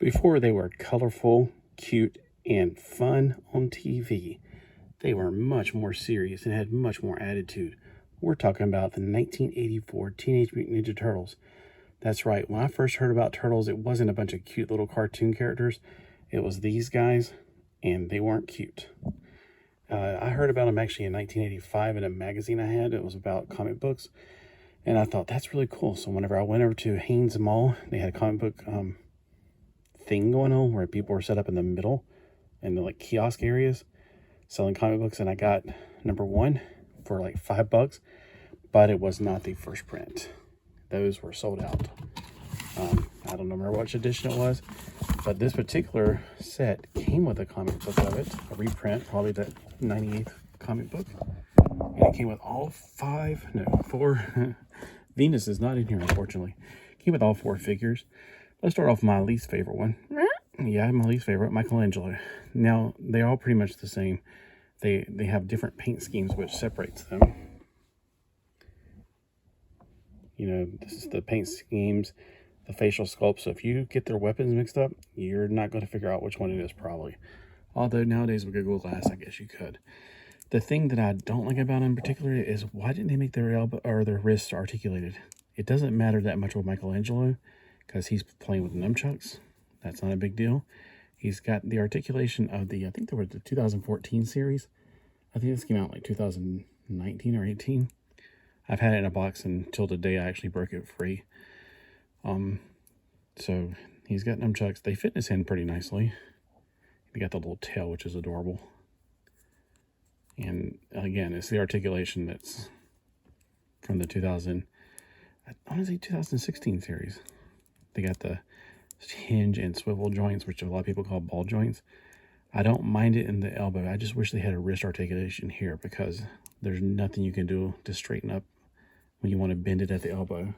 Before they were colorful, cute, and fun on TV, they were much more serious and had much more attitude. We're talking about the 1984 Teenage Mutant Ninja Turtles. That's right, when I first heard about Turtles, it wasn't a bunch of cute little cartoon characters. It was these guys, and they weren't cute. I heard about them actually in 1985 in a magazine I had. It was about comic books, and I thought, that's really cool. So whenever I went over to Haynes Mall, they had a comic book thing going on where people were set up in the middle in the like kiosk areas selling comic books, and I got number 1 for like $5, but it was not the first print. Those were sold out. I don't remember which edition it was, but this particular set came with a comic book of it, a reprint, probably the 98th comic book, and it came with all 4 Venus is not in here, unfortunately. It came with all 4 figures. Let's start off with my least favorite one. Yeah, my least favorite, Michelangelo. Now, they're all pretty much the same. They have different paint schemes, which separates them. You know, this is the paint schemes, the facial sculpts. So if you get their weapons mixed up, you're not going to figure out which one it is, probably. Although nowadays with Google Glass, I guess you could. The thing that I don't like about them in particular is, why didn't they make their elbow or their wrists articulated? It doesn't matter that much with Michelangelo, because he's playing with nunchucks. That's not a big deal. He's got the articulation of the, I think there was the 2014 series. I think this came out like 2019 or 18. I've had it in a box until the day I actually broke it free. So he's got nunchucks. They fit in his hand pretty nicely. They got the little tail, which is adorable. And again, it's the articulation that's from the 2016 series. They got the hinge and swivel joints, which a lot of people call ball joints. I don't mind it in the elbow. I just wish they had a wrist articulation here, because there's nothing you can do to straighten up when you want to bend it at the elbow.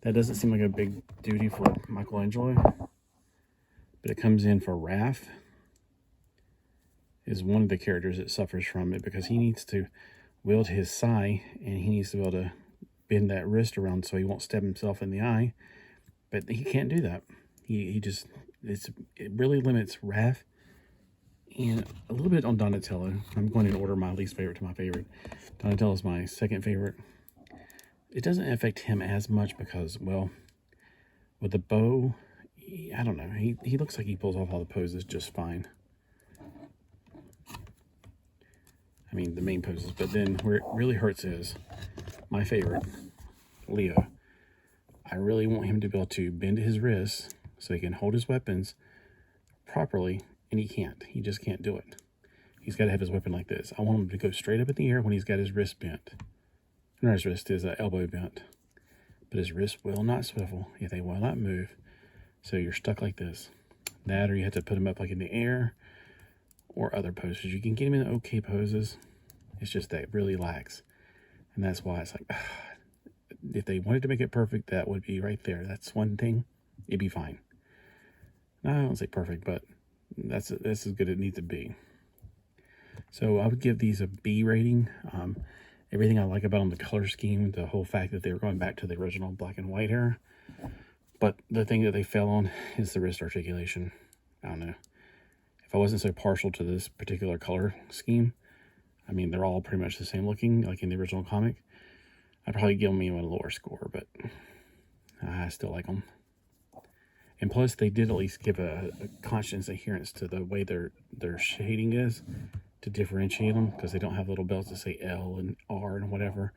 That doesn't seem like a big duty for Michelangelo, but it comes in for Raph. Is one of the characters that suffers from it, because he needs to wield his sai, and he needs to be able to bend that wrist around so he won't stab himself in the eye. But he can't do that. It really limits Raph, and a little bit on Donatello. I'm going in order my least favorite to my favorite. Donatello is my second favorite. It doesn't affect him as much because, well, with the bow, I don't know. He looks like he pulls off all the poses just fine. I mean, the main poses. But then where it really hurts is my favorite, Leo. I really want him to be able to bend his wrists so he can hold his weapons properly, and he can't. He just can't do it. He's got to have his weapon like this. I want him to go straight up in the air when he's got his wrist bent. Not his wrist, his elbow bent. But his wrist will not swivel. They will not move. So you're stuck like this. That, or you have to put him up like in the air, or other poses. You can get him in okay poses. It's just that it really lacks. And that's why it's like, if they wanted to make it perfect, that would be right there. That's one thing. It'd be fine. No, I don't say perfect, but that's as good as it needs to be. So I would give these a B rating. Everything I like about them, the color scheme, the whole fact that they were going back to the original black and white era. But the thing that they fell on is the wrist articulation. I don't know. If I wasn't so partial to this particular color scheme, I mean, they're all pretty much the same looking, like in the original comic, I'd probably give them a lower score, but I still like them. And plus, they did at least give a conscious adherence to the way their shading is to differentiate them, because they don't have little bells that say L and R and whatever,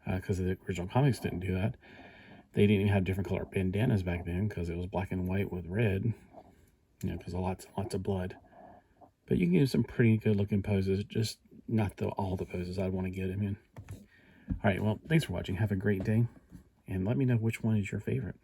because the original comics didn't do that. They didn't even have different color bandanas back then, because it was black and white with red, you know, because lots of blood. But you can do some pretty good looking poses, just not all the poses I'd want to get him in. All right, well, thanks for watching. Have a great day, and let me know which one is your favorite.